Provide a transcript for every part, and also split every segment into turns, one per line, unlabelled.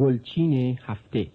گلچین هفته.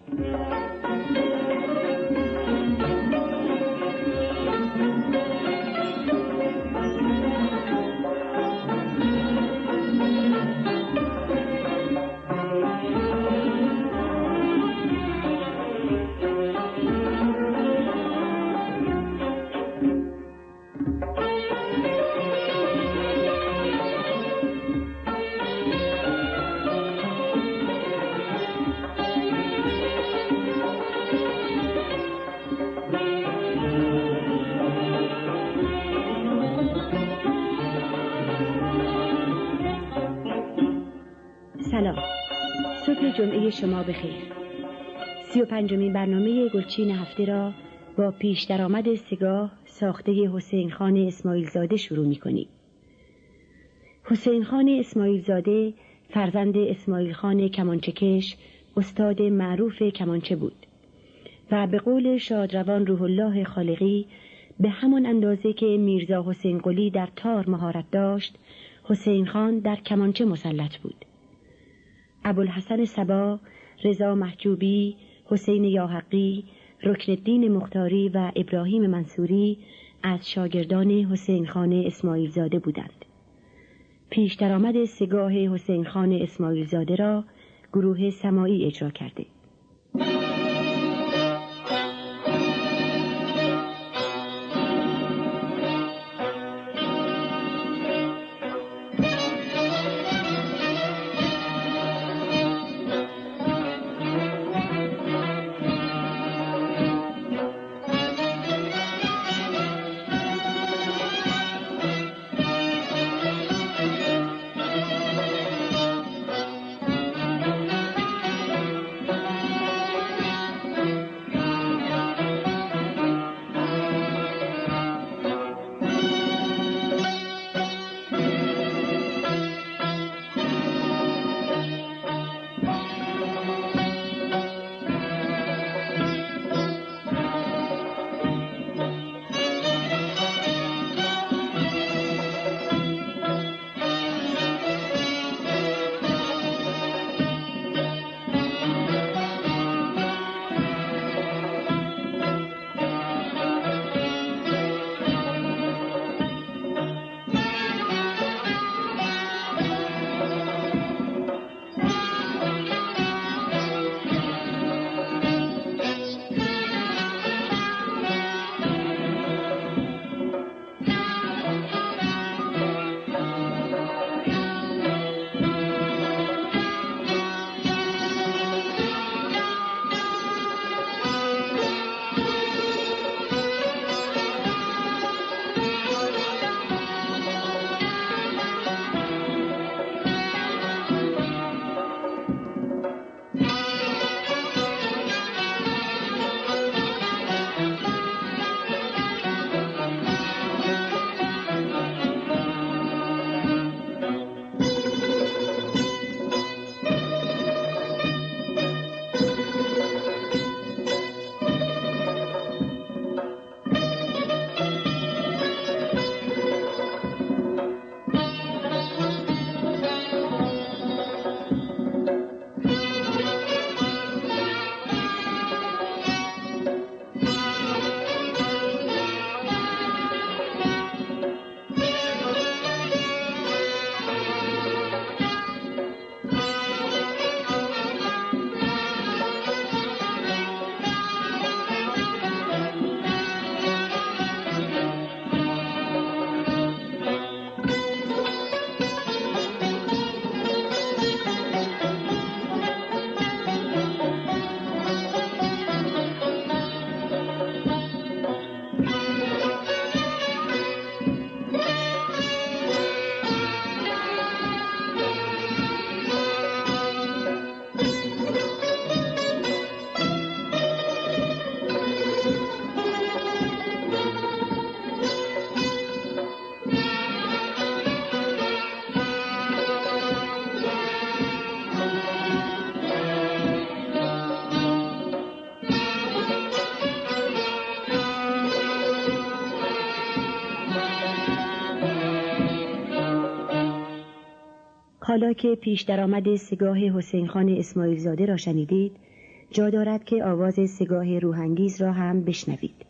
سلام، صبح جمعه شما بخیر. 35مین برنامه گلچین هفته را با پیش درآمد سگاه ساخته حسین خان اسماعیل زاده شروع می کنیم. حسین خان اسماعیل زاده فرزند اسماعیل خان کمانچه‌کش، استاد معروف کمانچه بود و به قول شادروان روح الله خالقی به همان اندازه که میرزا حسین قلی در تار مهارت داشت، حسین خان در کمانچه مسلط بود. ابوالحسن صبا، رضا محجوبی، حسین یاحقی، رکن الدین مختاری و ابراهیم منصوری از شاگردان حسین خان اسماعیل زاده بودند. پیش درآمد سگاه حسین خان اسماعیل زاده را گروه سماعی اجرا کرده. حالا که پیش درآمد سگاه حسین خان اسماعیل زاده را شنیدید، جا دارد که آواز سگاه روحانگیز را هم بشنوید.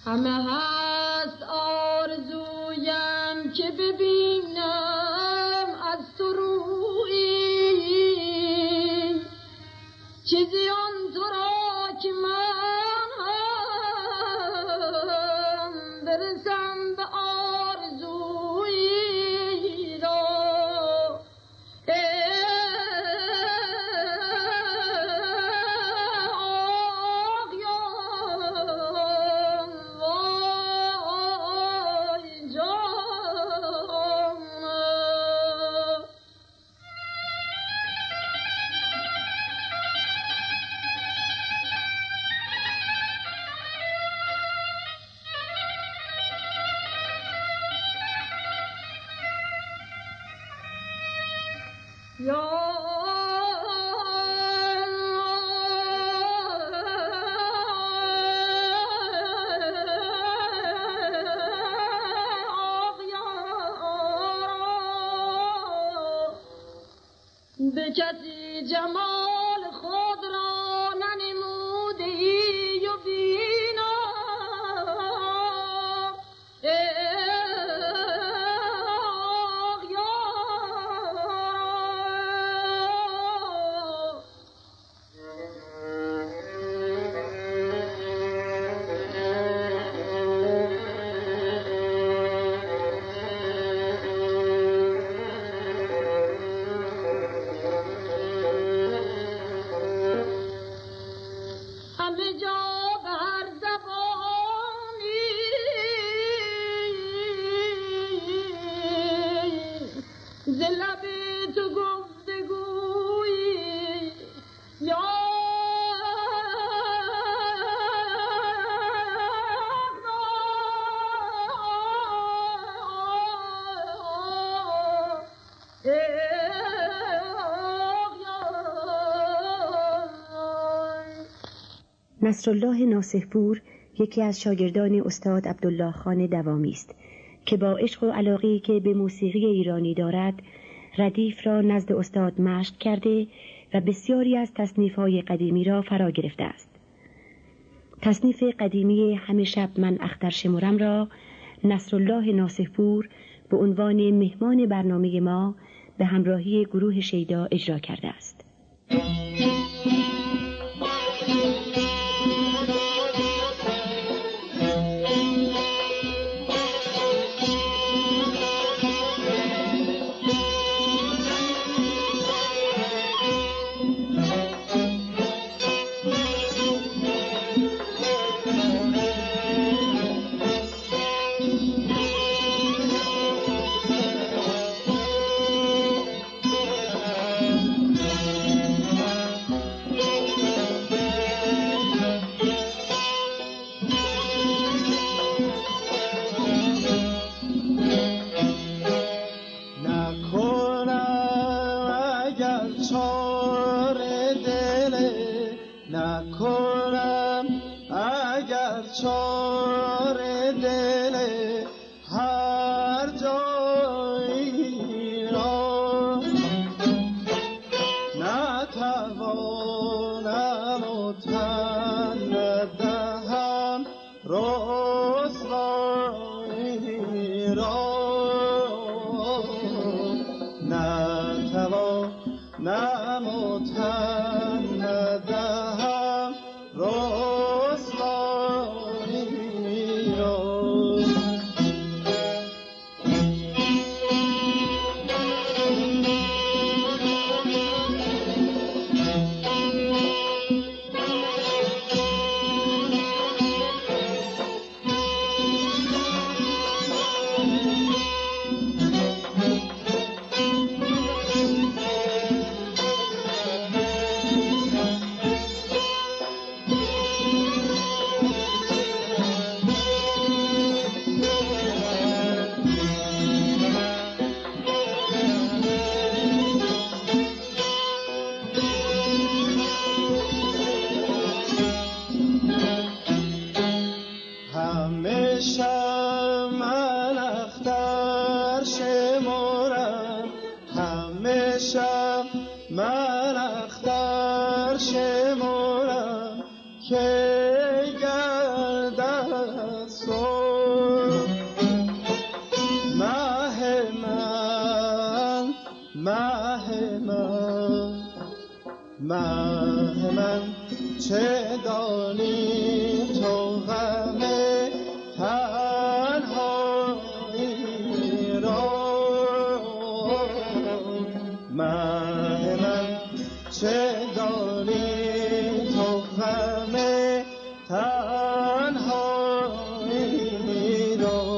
همه هست آرزویم که ببینم از تو رویی، چیزی آن تو را که من برسم به آرزویی را. به کسی جمال خود را ننموده ای و بینا،
نصرالله ناصحپور یکی از شاگردان استاد عبدالله خان دوامی است که با عشق و علاقه‌ای که به موسیقی ایرانی دارد، ردیف را نزد استاد مشق کرده و بسیاری از تصنیف‌های قدیمی را فرا گرفته است. تصنیف قدیمی همه شب من اختر شمرم را نصرالله ناصحپور به عنوان مهمان برنامه ما به همراهی گروه شیدا اجرا کرده است.
نموتن ندهم رسوایی را. من اختر شمارم که گردد صبح. مه من چه دانی تو غم تنهایی را. من چه دانی تو غم تنهایی را.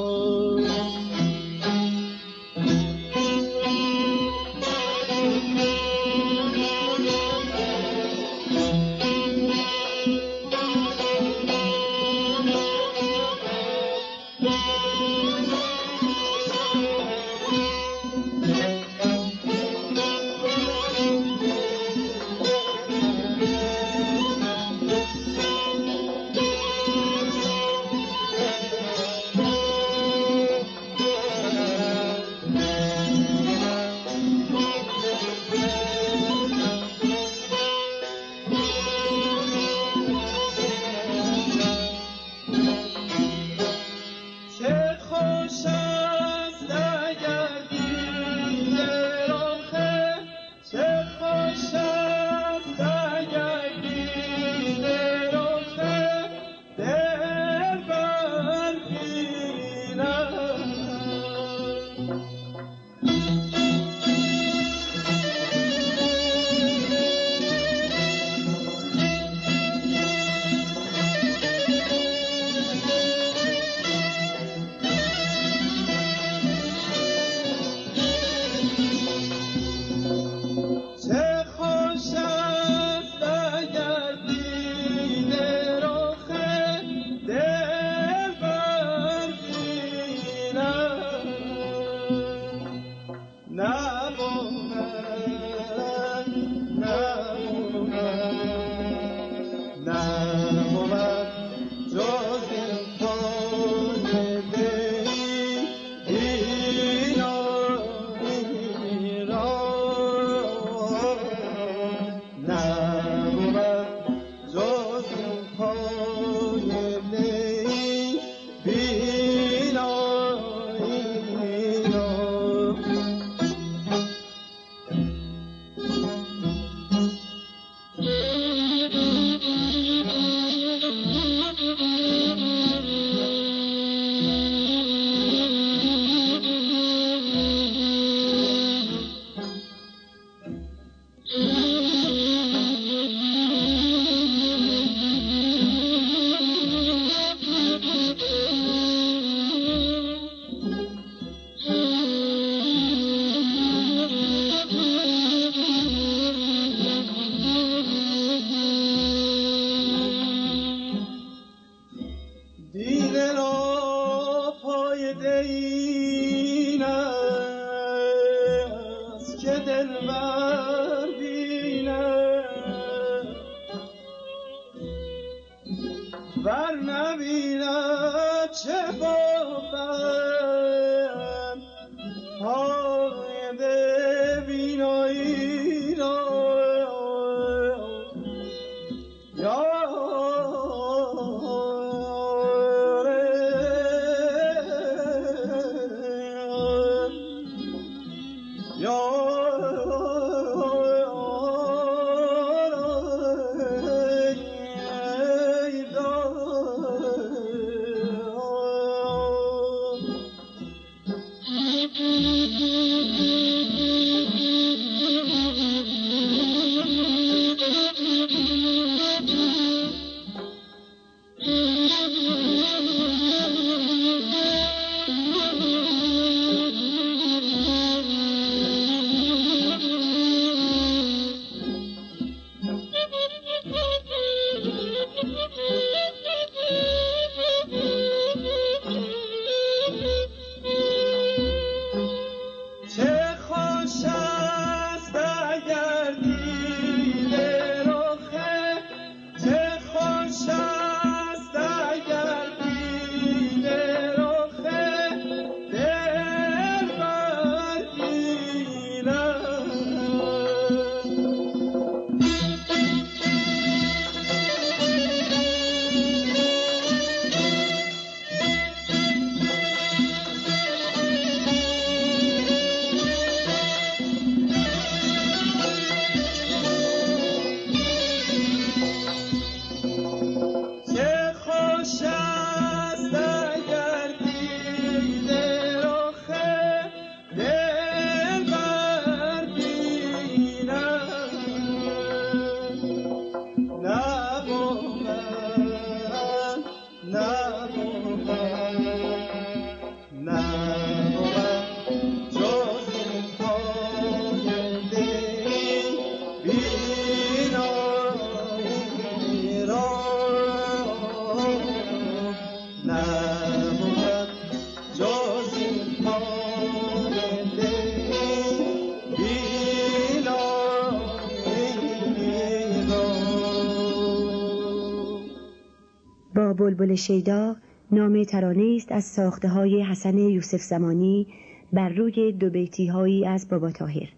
بلبل شیدا نام ترانه است از ساخته‌های حسن یوسف زمانی بر روی دو بیتی‌هایی از بابا طاهر.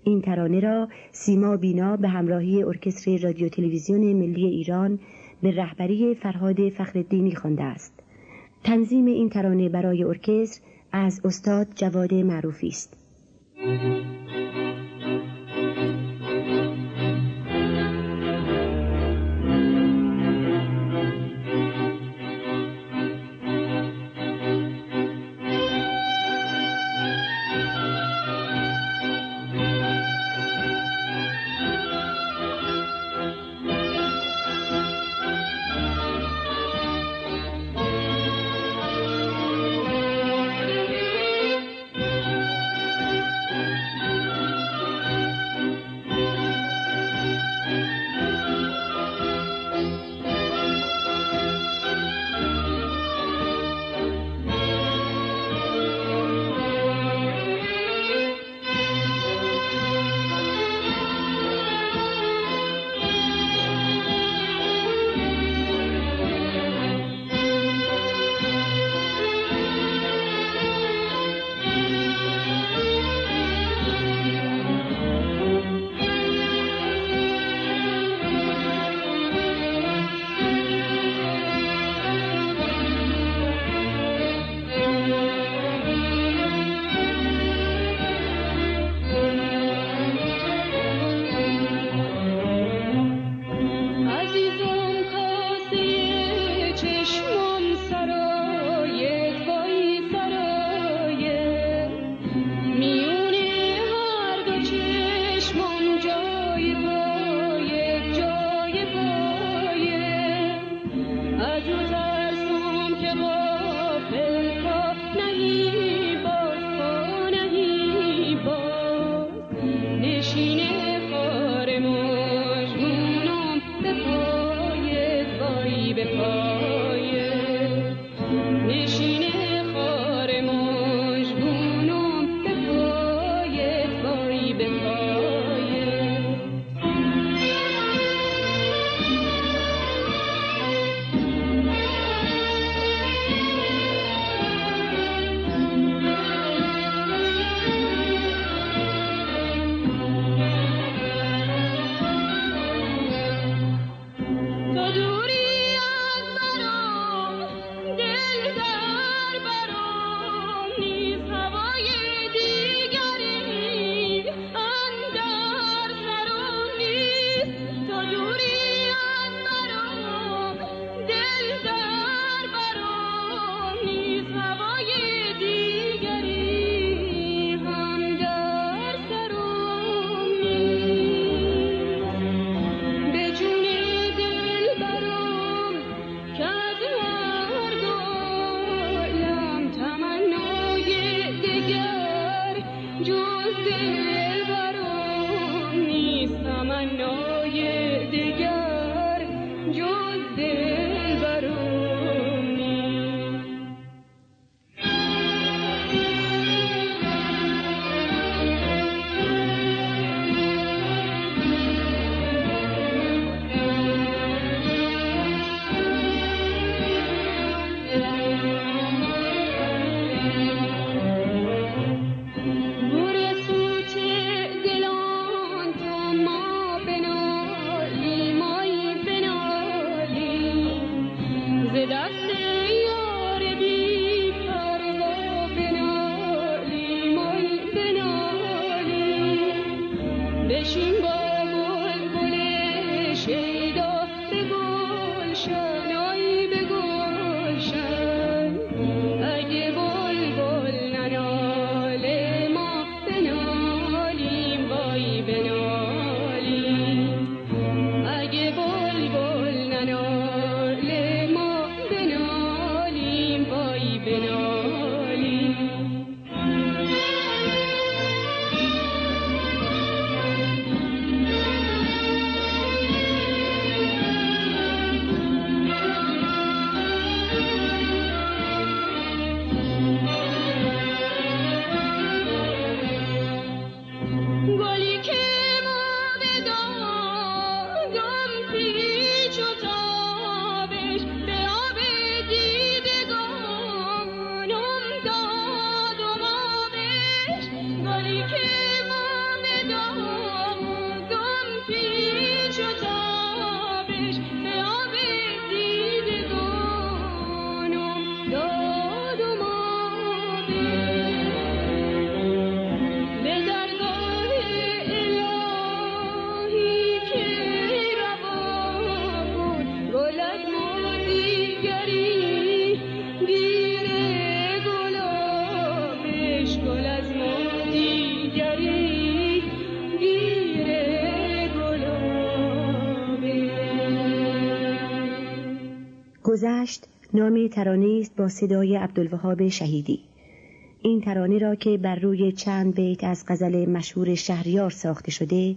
این ترانه را سیما بینا به همراهی ارکستر رادیو تلویزیون ملی ایران به رهبری فرهاد فخرالدینی خوانده است. تنظیم این ترانه برای ارکستر از استاد جواد معروفی است. گذشت نام ترانه‌ای است با صدای عبدالوهاب شهیدی. این ترانه را که بر روی چند بیت از غزل مشهور شهریار ساخته شده،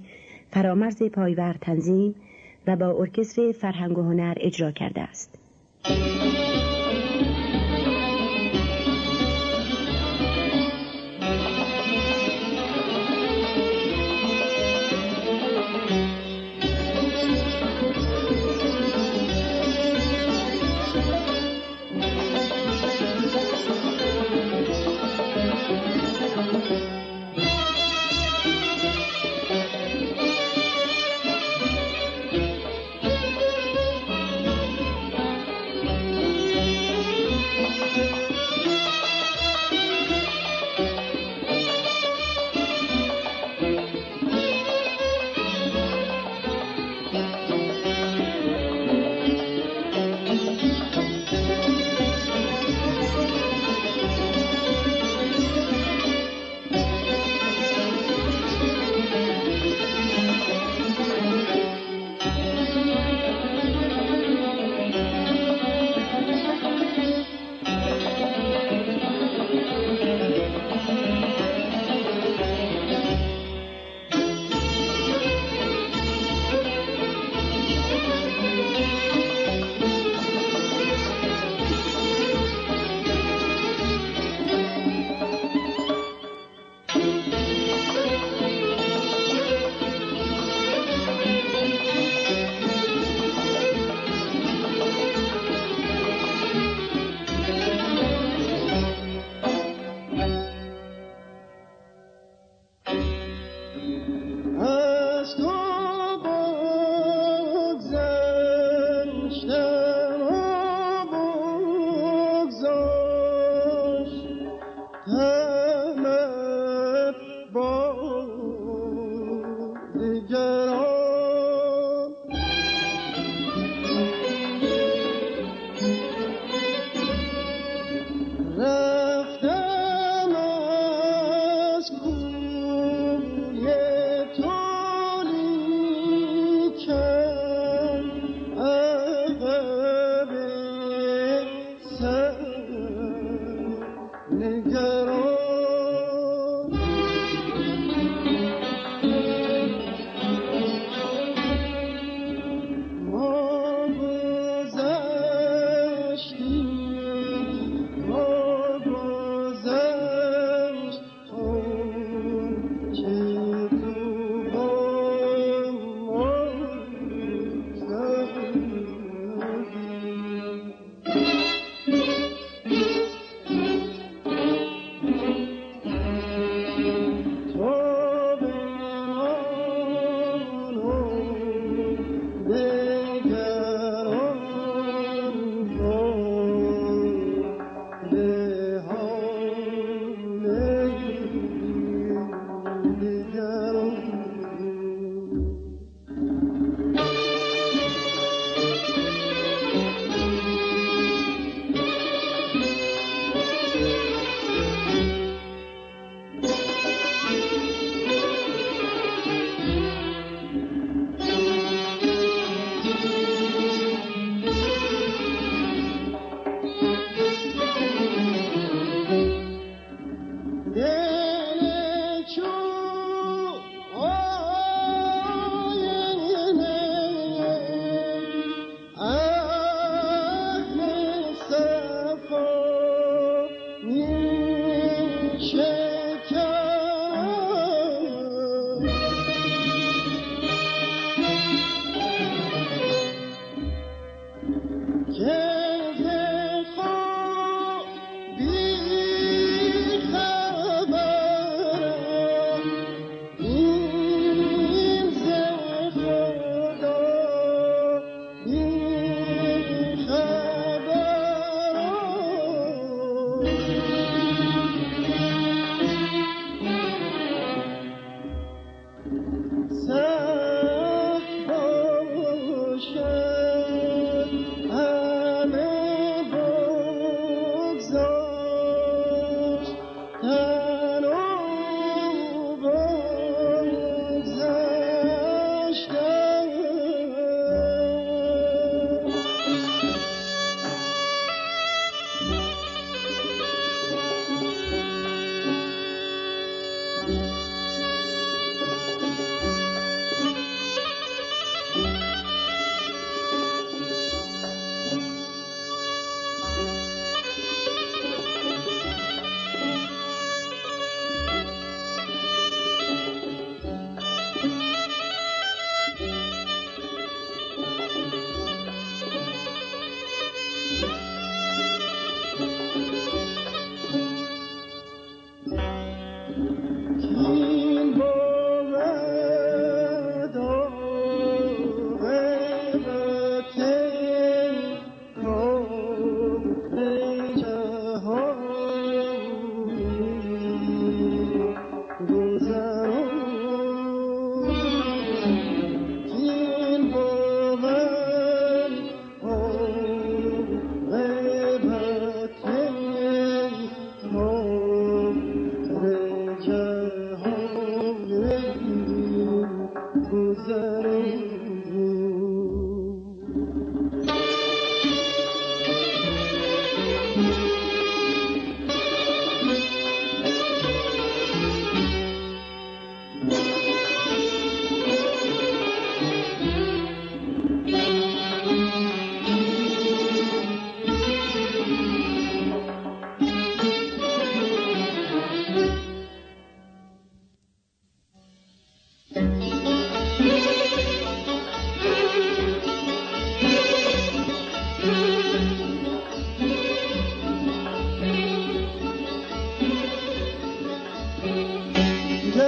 فرامرز پایور تنظیم و با ارکستر فرهنگ و هنر اجرا کرده است.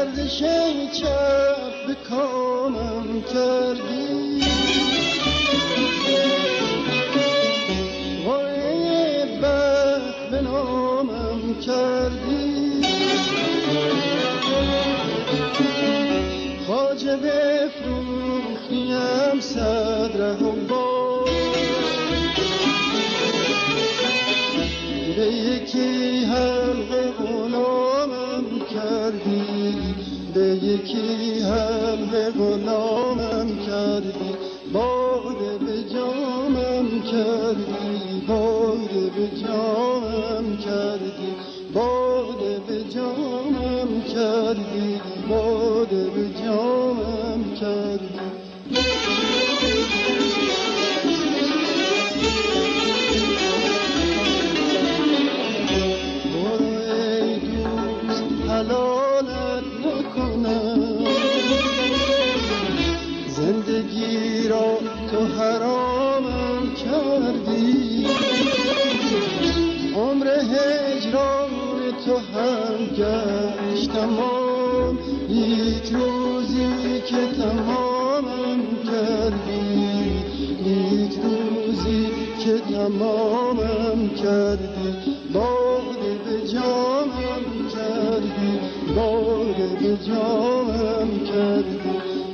گردش چپ به کامم کردی، قایه بخت به نامم کردی، خواجه بفروختیم صدره و بار، به یکی حلقه غلامم کردی، به یکی حلقه غلامم کردی، باده به جامم کردی، باده به جامم کردی، باده به جامم کردی، باده به جامم کردی. حلالت نکنم زندگی را تو حرامم کردی، عمر هجران تو هم گشت تمام، یک روزی که تمامم کردی، یک روزی که تمامم کردی، باده به جامم کردی، باده به جامم کردی،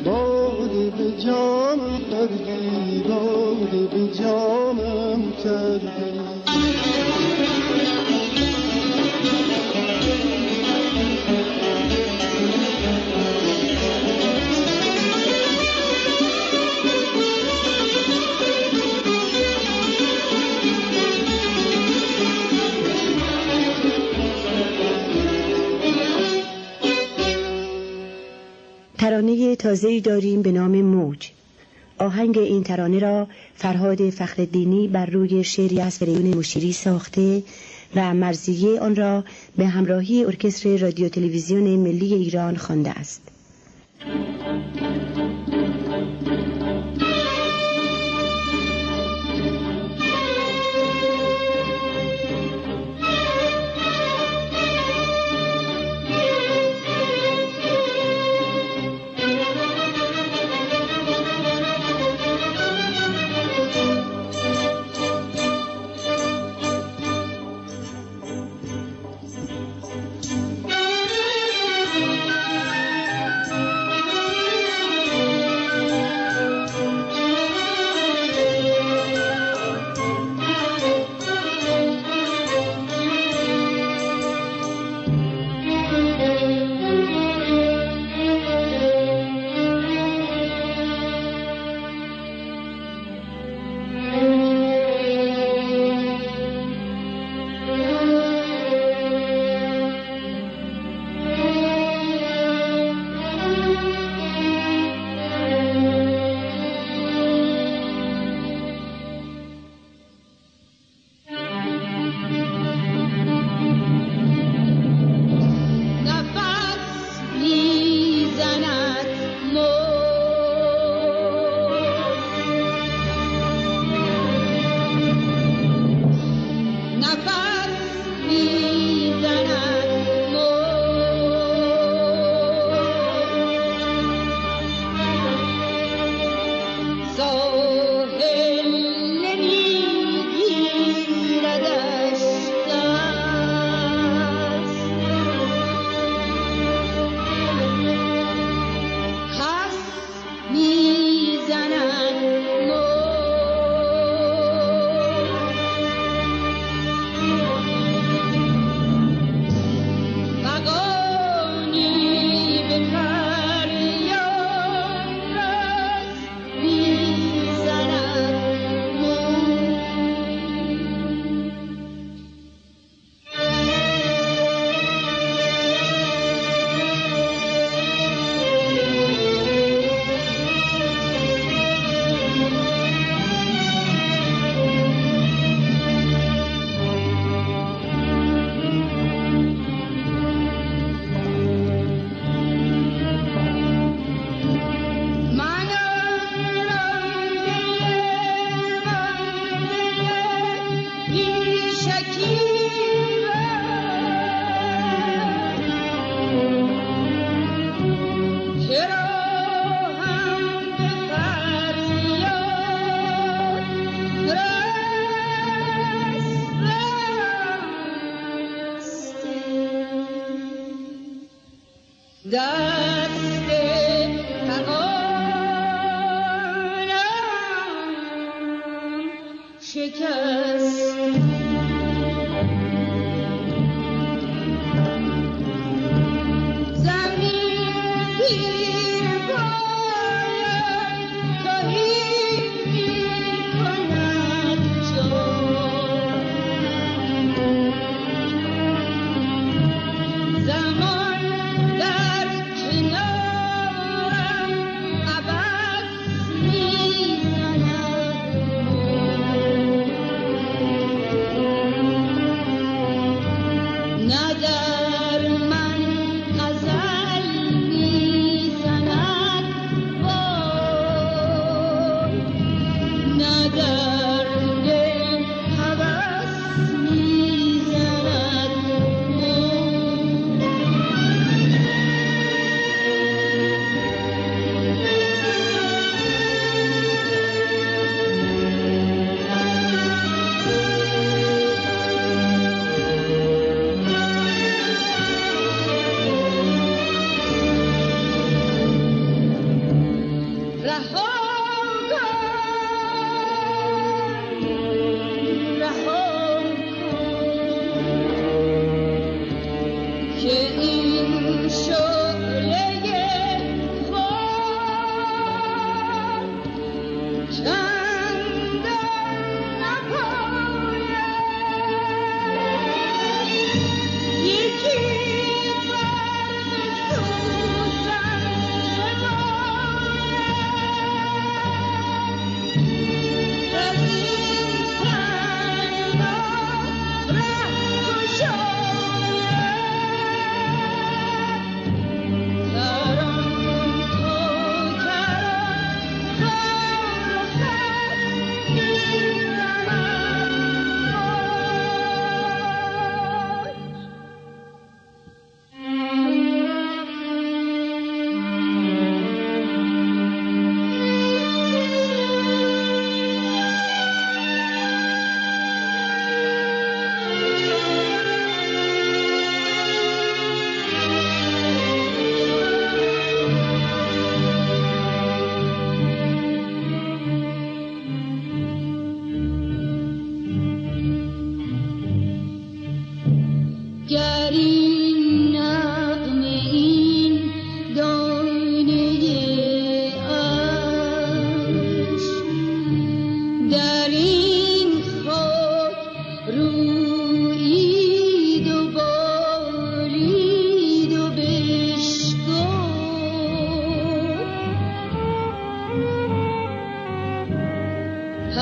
باده به جامم کردی، باده به جامم کردی.
ترانه تازه‌ای داریم به نام موج. آهنگ این ترانه را فرهاد فخرالدینی بر روی شعری از فریدون مشیری ساخته و مرزیه آن را به همراهی ارکستر رادیو تلویزیون ملی ایران خوانده است.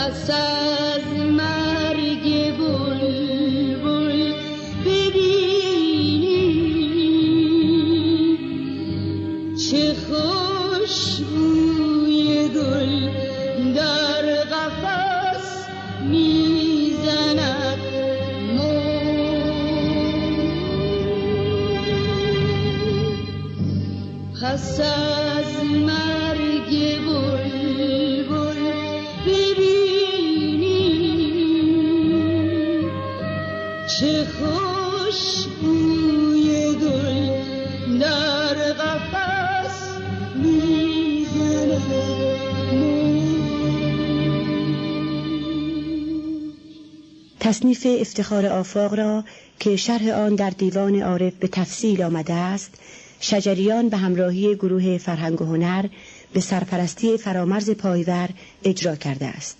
پس از مرگ بلبل ببینی چه خوشبوی گل در قفس میزند پس از مرگ بلبل ببینی چه خوشبوی گل در قفس میزند.
تصنیف افتخار آفاق را که شرح آن در دیوان عارف به تفصیل آمده است، شجریان به همراهی گروه فرهنگ و هنر به سرپرستی فرامرز پایور اجرا کرده است.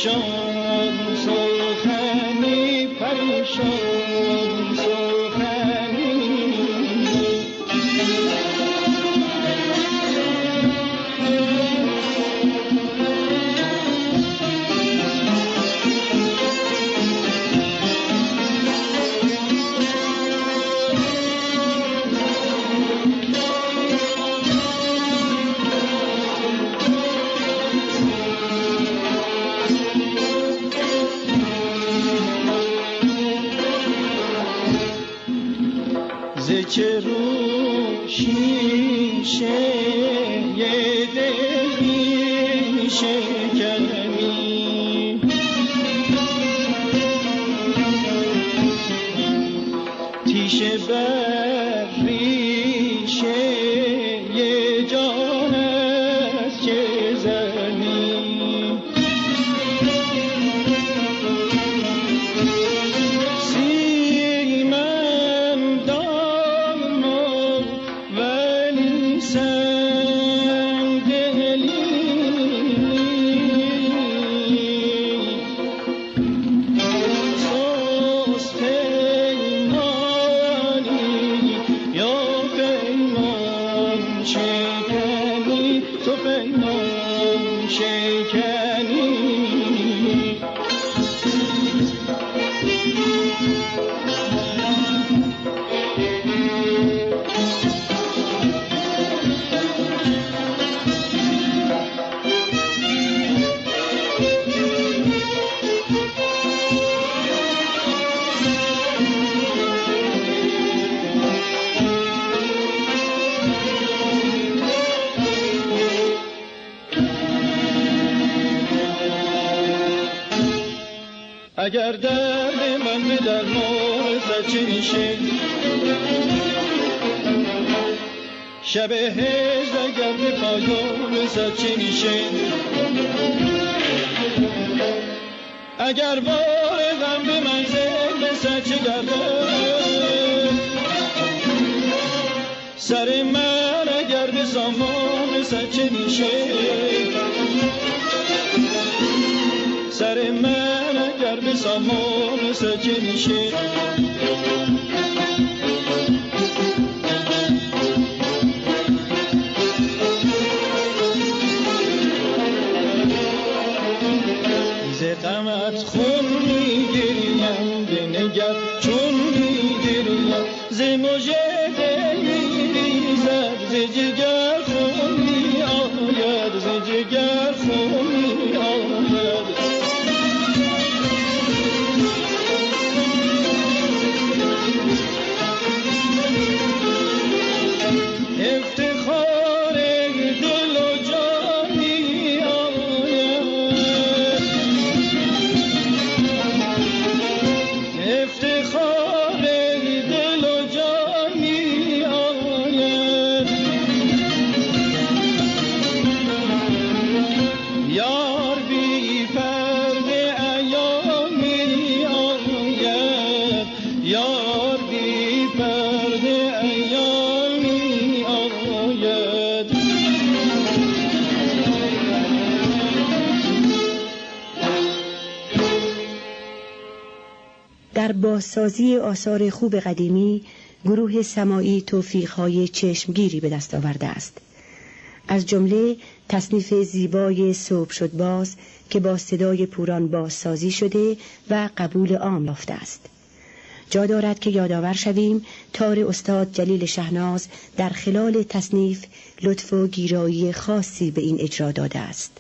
پریشان سخنی پریشان سخنی که رو شیشه دل می شکنی تیشه بر ریشه جان است که زنی اگر درد من به درمان سچه میشه شب هجر اگر به پایان سچه میشه اگر بار غم به منزل سچه گرده سر من اگر به سامان سچه میشه سر من اگر به سامان سجه میشه ز غمت خون میگریم بنگر چون میگریم ز مژه دل میریزد ز جگر خون میآید ز جگر خون میآید
در بازسازی آثار خوب قدیمی گروه سماعی توفیق‌های چشمگیری به دست آورده است. از جمله تصنیف زیبای صبح شد باز که با صدای پوران بازسازی شده و قبول عام یافته است. جا دارد که یادآور شویم تار استاد جلیل شهناز در خلال تصنیف لطف و گیرایی خاصی به این اجرا داده است.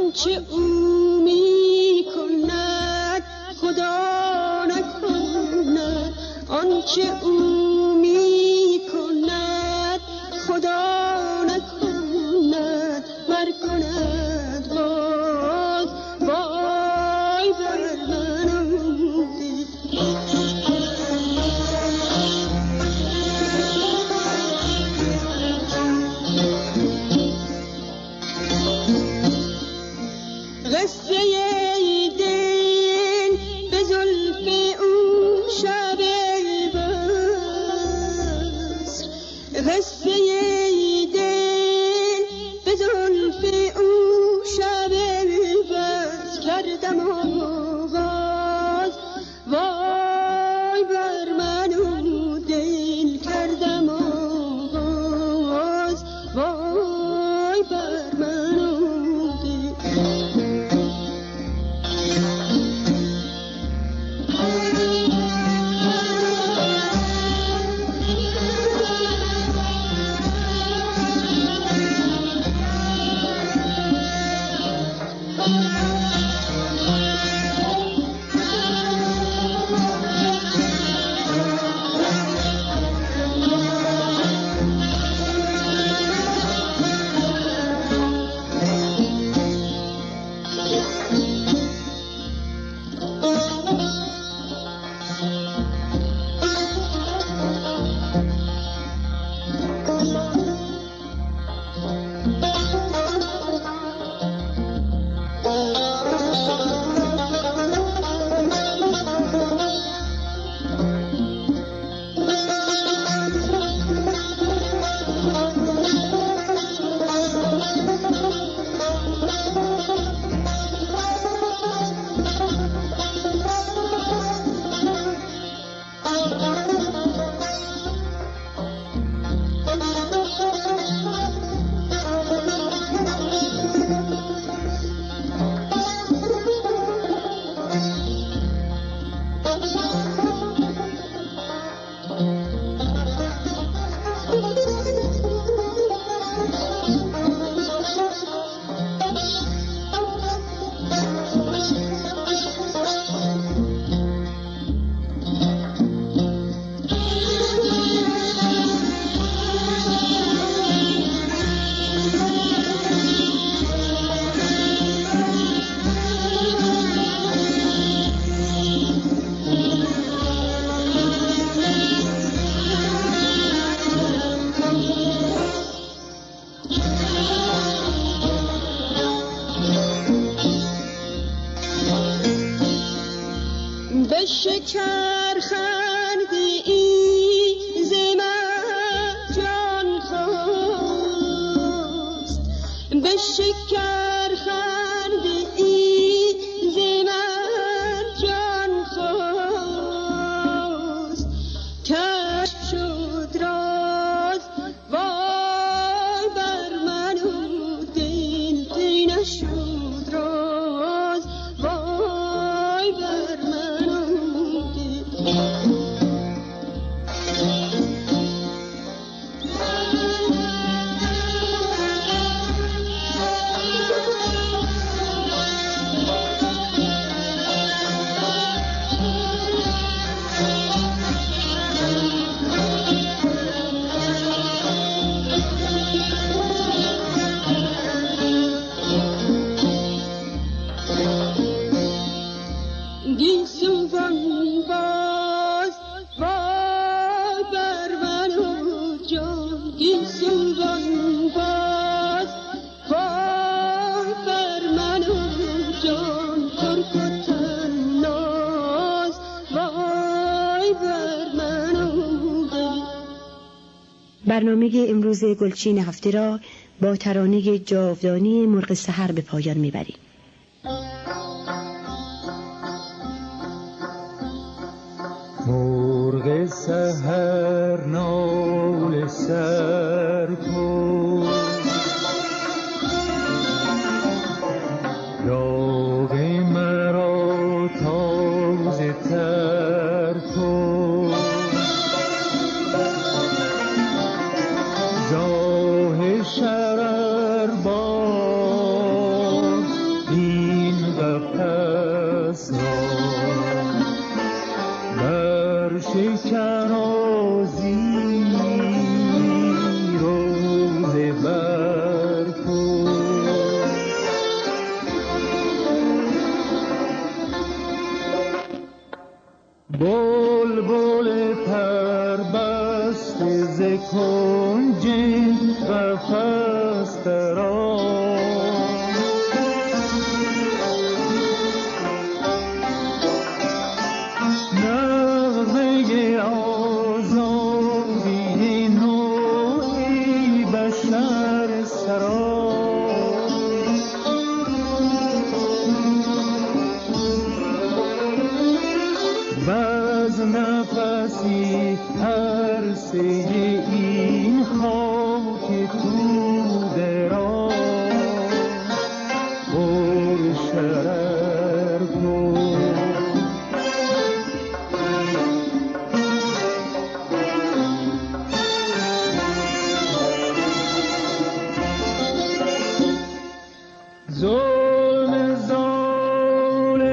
آنچه او می کند خدا نکند، آنچه او می کند خدا نکند، مر کند باز وای بر من قصه دل به زلف او شب بس، قصه دل به زلف او شب بس کردم آغاز وای بر من و دل کردم آغاز وای بر من و به شکر خنده ای ز من جان خواست، به شکر خنده ای ز من جان خواست، کشف شد راز وای بر من و دل پی نشد راز وای بر من و گیسوان باز وای بر من و جان، گیسوان باز وای بر من و جان، پرکتن ناز وای بر من و دل.
برنامه امروز گلچین هفته را با ترانه جاودانی مرغ سحر به پایان میبریم.
مرغ سحر ناله سر کن، داغ مرا تازه تر کن، زاه شرر باز ظلم ظالم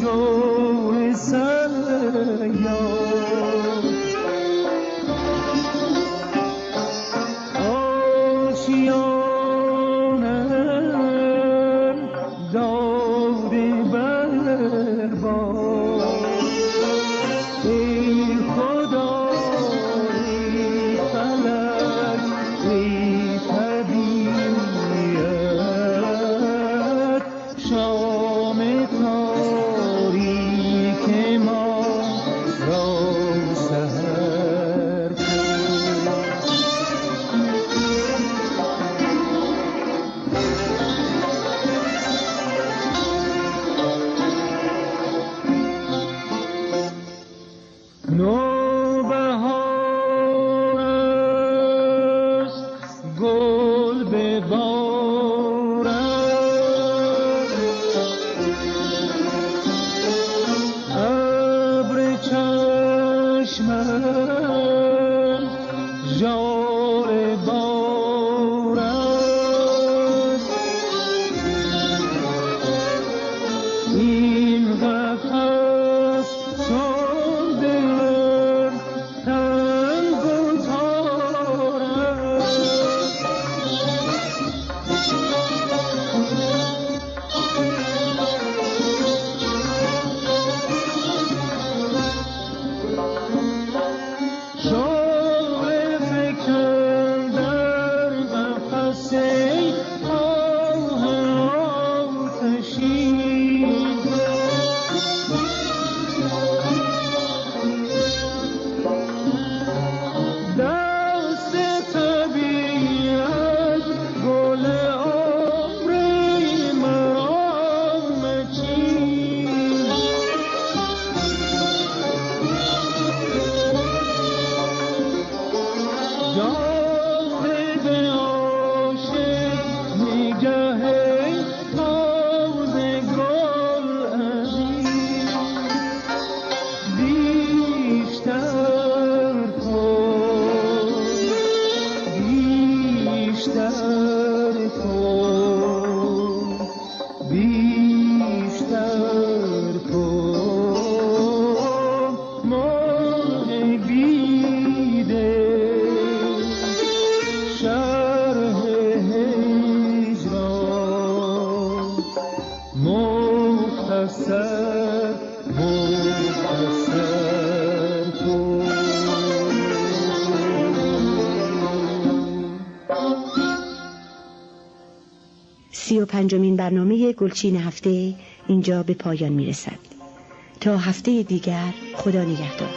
جور سیاد آشیانم داده برباد ای خدا ای فلک ای طبیعت شام تاریک ما را سحر نوبهار است گل ببارد ابر چشمم ژاله بارد این قفس چون دلم تنگ و تار است ژاله فکن در قفس ای آه آتشین دست طبیعت گل عمر مرا مچین جاذب عاشق نگه تازه گل عزیز بیشتر کن بیشتر کن بیشتر کن مرغ بیده شرح هجران مختصر مختصر کن
35مین برنامه گلچین هفته اینجا به پایان می رسد. تا هفته دیگر خدا نگهدار.